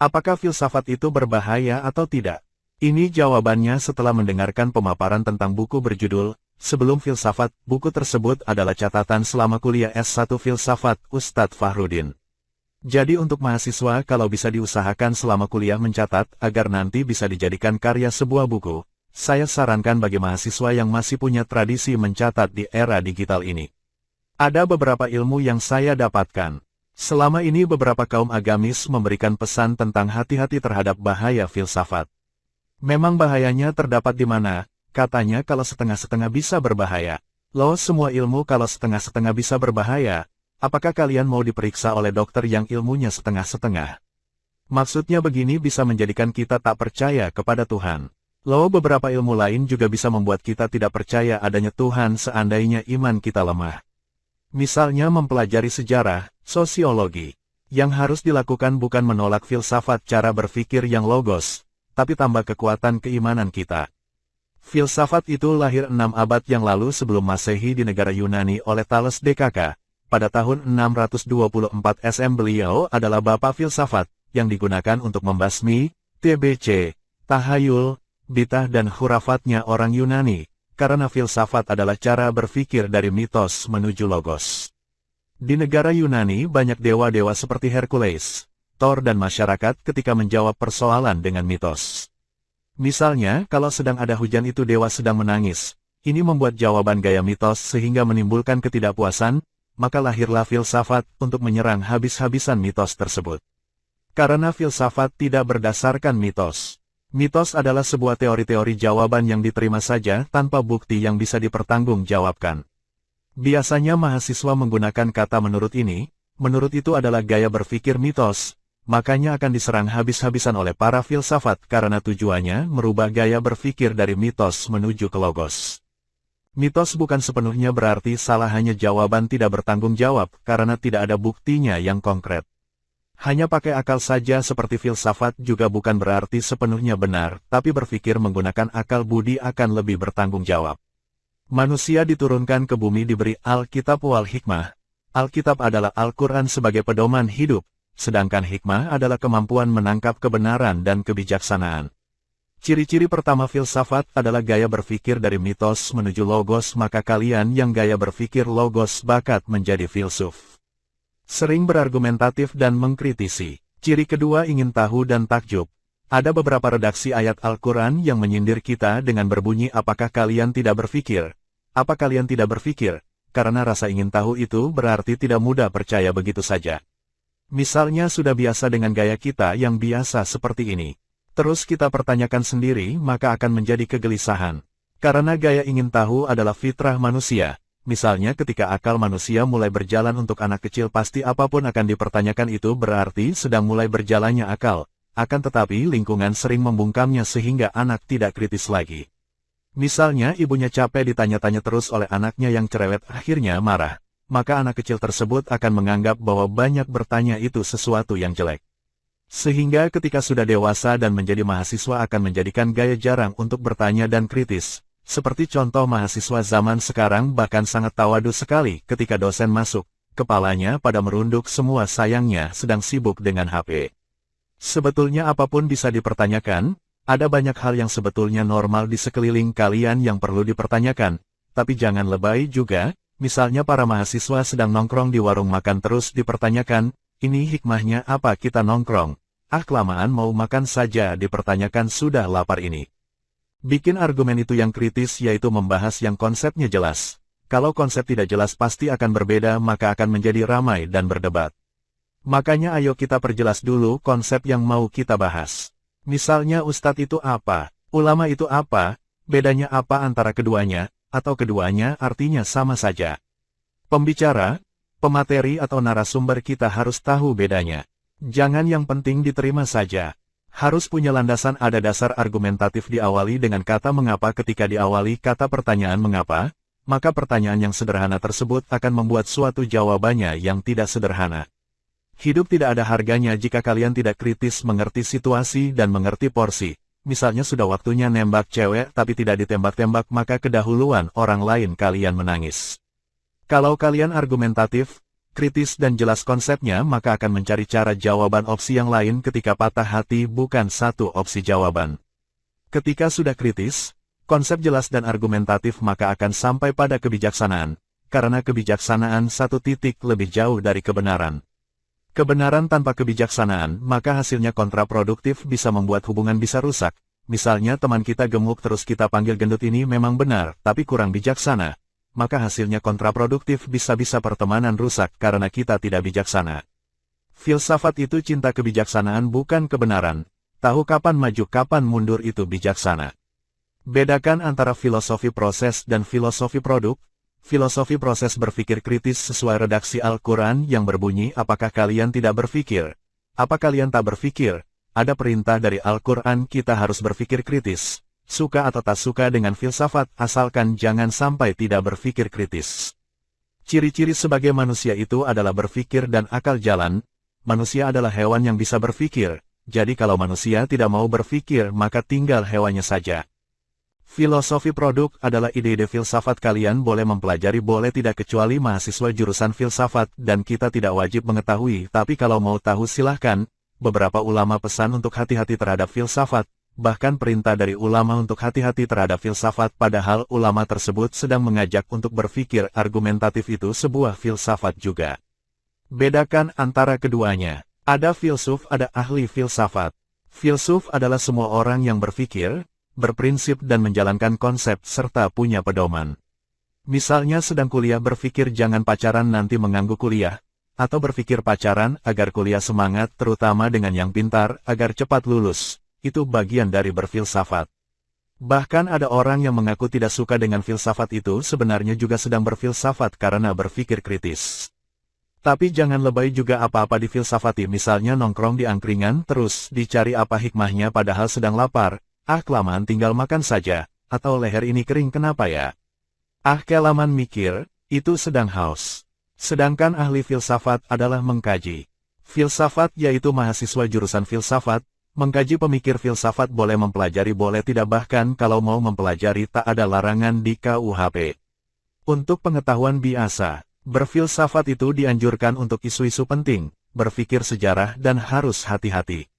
Apakah filsafat itu berbahaya atau tidak? Ini jawabannya setelah mendengarkan pemaparan tentang buku berjudul Sebelum Filsafat. Buku tersebut adalah catatan selama kuliah S1 Filsafat Ustadz Fahrudin. Jadi untuk mahasiswa kalau bisa diusahakan selama kuliah mencatat agar nanti bisa dijadikan karya sebuah buku, saya sarankan bagi mahasiswa yang masih punya tradisi mencatat di era digital ini. Ada beberapa ilmu yang saya dapatkan. Selama ini beberapa kaum agamis memberikan pesan tentang hati-hati terhadap bahaya filsafat. Memang bahayanya terdapat di mana? Katanya kalau setengah-setengah bisa berbahaya. Loh, semua ilmu kalau setengah-setengah bisa berbahaya, apakah kalian mau diperiksa oleh dokter yang ilmunya setengah-setengah? Maksudnya begini bisa menjadikan kita tak percaya kepada Tuhan. Loh, beberapa ilmu lain juga bisa membuat kita tidak percaya adanya Tuhan seandainya iman kita lemah. Misalnya mempelajari sejarah, sosiologi. Yang harus dilakukan bukan menolak filsafat cara berpikir yang logos, tapi tambah kekuatan keimanan kita. Filsafat itu lahir 6 abad yang lalu sebelum Masehi di negara Yunani oleh Thales DKK. Pada tahun 624 SM beliau adalah bapak filsafat, yang digunakan untuk membasmi, TBC, tahayul, bitah dan khurafatnya orang Yunani, karena filsafat adalah cara berpikir dari mitos menuju logos. Di negara Yunani banyak dewa-dewa seperti Hercules, Thor dan masyarakat ketika menjawab persoalan dengan mitos. Misalnya, kalau sedang ada hujan itu dewa sedang menangis. Ini membuat jawaban gaya mitos sehingga menimbulkan ketidakpuasan, maka lahirlah filsafat untuk menyerang habis-habisan mitos tersebut. Karena filsafat tidak berdasarkan mitos. Mitos adalah sebuah teori-teori jawaban yang diterima saja tanpa bukti yang bisa dipertanggungjawabkan. Biasanya mahasiswa menggunakan kata menurut ini, menurut itu adalah gaya berpikir mitos. Makanya akan diserang habis-habisan oleh para filsafat karena tujuannya merubah gaya berpikir dari mitos menuju ke logos. Mitos bukan sepenuhnya berarti salah, hanya jawaban tidak bertanggung jawab karena tidak ada buktinya yang konkret. Hanya pakai akal saja seperti filsafat juga bukan berarti sepenuhnya benar, tapi berpikir menggunakan akal budi akan lebih bertanggung jawab. Manusia diturunkan ke bumi diberi Alkitab wal hikmah. Alkitab adalah Al-Quran sebagai pedoman hidup. Sedangkan hikmah adalah kemampuan menangkap kebenaran dan kebijaksanaan. Ciri-ciri pertama filsafat adalah gaya berpikir dari mitos menuju logos, maka kalian yang gaya berpikir logos bakat menjadi filsuf. Sering berargumentatif dan mengkritisi. Ciri kedua ingin tahu dan takjub. Ada beberapa redaksi ayat Al-Quran yang menyindir kita dengan berbunyi apakah kalian tidak berpikir? Apa kalian tidak berpikir? Karena rasa ingin tahu itu berarti tidak mudah percaya begitu saja. Misalnya sudah biasa dengan gaya kita yang biasa seperti ini. Terus kita pertanyakan sendiri maka akan menjadi kegelisahan. Karena gaya ingin tahu adalah fitrah manusia. Misalnya ketika akal manusia mulai berjalan untuk anak kecil pasti apapun akan dipertanyakan, itu berarti sedang mulai berjalannya akal. Akan tetapi lingkungan sering membungkamnya sehingga anak tidak kritis lagi. Misalnya ibunya capek ditanya-tanya terus oleh anaknya yang cerewet akhirnya marah. Maka anak kecil tersebut akan menganggap bahwa banyak bertanya itu sesuatu yang jelek. Sehingga ketika sudah dewasa dan menjadi mahasiswa akan menjadikan gaya jarang untuk bertanya dan kritis. Seperti contoh mahasiswa zaman sekarang bahkan sangat tawadu sekali ketika dosen masuk, kepalanya pada merunduk semua, sayangnya sedang sibuk dengan HP. Sebetulnya apapun bisa dipertanyakan, ada banyak hal yang sebetulnya normal di sekeliling kalian yang perlu dipertanyakan, tapi jangan lebay juga. Misalnya para mahasiswa sedang nongkrong di warung makan terus dipertanyakan, ini hikmahnya apa kita nongkrong? Ah, kelamaan mau makan saja dipertanyakan, sudah lapar ini. Bikin argumen itu yang kritis, yaitu membahas yang konsepnya jelas. Kalau konsep tidak jelas pasti akan berbeda, maka akan menjadi ramai dan berdebat. Makanya ayo kita perjelas dulu konsep yang mau kita bahas. Misalnya ustadz itu apa? Ulama itu apa? Bedanya apa antara keduanya? Atau keduanya artinya sama saja. Pembicara, pemateri atau narasumber kita harus tahu bedanya. Jangan yang penting diterima saja. Harus punya landasan, ada dasar argumentatif. Diawali dengan kata mengapa. Ketika diawali kata pertanyaan mengapa, maka pertanyaan yang sederhana tersebut akan membuat suatu jawabannya yang tidak sederhana. Hidup tidak ada harganya jika kalian tidak kritis mengerti situasi dan mengerti porsi. Misalnya sudah waktunya nembak cewek tapi tidak ditembak-tembak, maka kedahuluan orang lain kalian menangis. Kalau kalian argumentatif, kritis dan jelas konsepnya maka akan mencari cara jawaban opsi yang lain ketika patah hati bukan satu opsi jawaban. Ketika sudah kritis, konsep jelas dan argumentatif maka akan sampai pada kebijaksanaan, karena kebijaksanaan satu titik lebih jauh dari kebenaran. Kebenaran tanpa kebijaksanaan maka hasilnya kontraproduktif bisa membuat hubungan bisa rusak. Misalnya teman kita gemuk terus kita panggil gendut ini memang benar tapi kurang bijaksana. Maka hasilnya kontraproduktif bisa-bisa pertemanan rusak karena kita tidak bijaksana. Filsafat itu cinta kebijaksanaan bukan kebenaran. Tahu kapan maju kapan mundur itu bijaksana. Bedakan antara filosofi proses dan filosofi produk. Filosofi proses berpikir kritis sesuai redaksi Al-Quran yang berbunyi apakah kalian tidak berpikir? Apa kalian tak berpikir? Ada perintah dari Al-Quran kita harus berpikir kritis. Suka atau tak suka dengan filsafat asalkan jangan sampai tidak berpikir kritis. Ciri-ciri sebagai manusia itu adalah berpikir dan akal jalan. Manusia adalah hewan yang bisa berpikir. Jadi kalau manusia tidak mau berpikir maka tinggal hewannya saja. Filosofi produk adalah ide-ide filsafat kalian boleh mempelajari boleh tidak kecuali mahasiswa jurusan filsafat dan kita tidak wajib mengetahui tapi kalau mau tahu silahkan. Beberapa ulama pesan untuk hati-hati terhadap filsafat, bahkan perintah dari ulama untuk hati-hati terhadap filsafat padahal ulama tersebut sedang mengajak untuk berpikir argumentatif itu sebuah filsafat juga. Bedakan antara keduanya. Ada filsuf, ada ahli filsafat. Filsuf adalah semua orang yang berpikir, berprinsip dan menjalankan konsep serta punya pedoman. Misalnya sedang kuliah berpikir jangan pacaran nanti mengganggu kuliah. Atau berpikir pacaran agar kuliah semangat terutama dengan yang pintar agar cepat lulus, itu bagian dari berfilsafat. Bahkan ada orang yang mengaku tidak suka dengan filsafat itu sebenarnya juga sedang berfilsafat karena berpikir kritis. Tapi jangan lebay juga apa-apa difilsafati misalnya nongkrong di angkringan terus dicari apa hikmahnya padahal sedang lapar, kelamaan tinggal makan saja, atau leher ini kering kenapa ya? Kelamaan mikir, itu sedang haus. Sedangkan ahli filsafat adalah mengkaji. Filsafat yaitu mahasiswa jurusan filsafat, mengkaji pemikir filsafat boleh mempelajari boleh tidak bahkan kalau mau mempelajari tak ada larangan di KUHP. Untuk pengetahuan biasa, berfilsafat itu dianjurkan untuk isu-isu penting, berpikir sejarah dan harus hati-hati.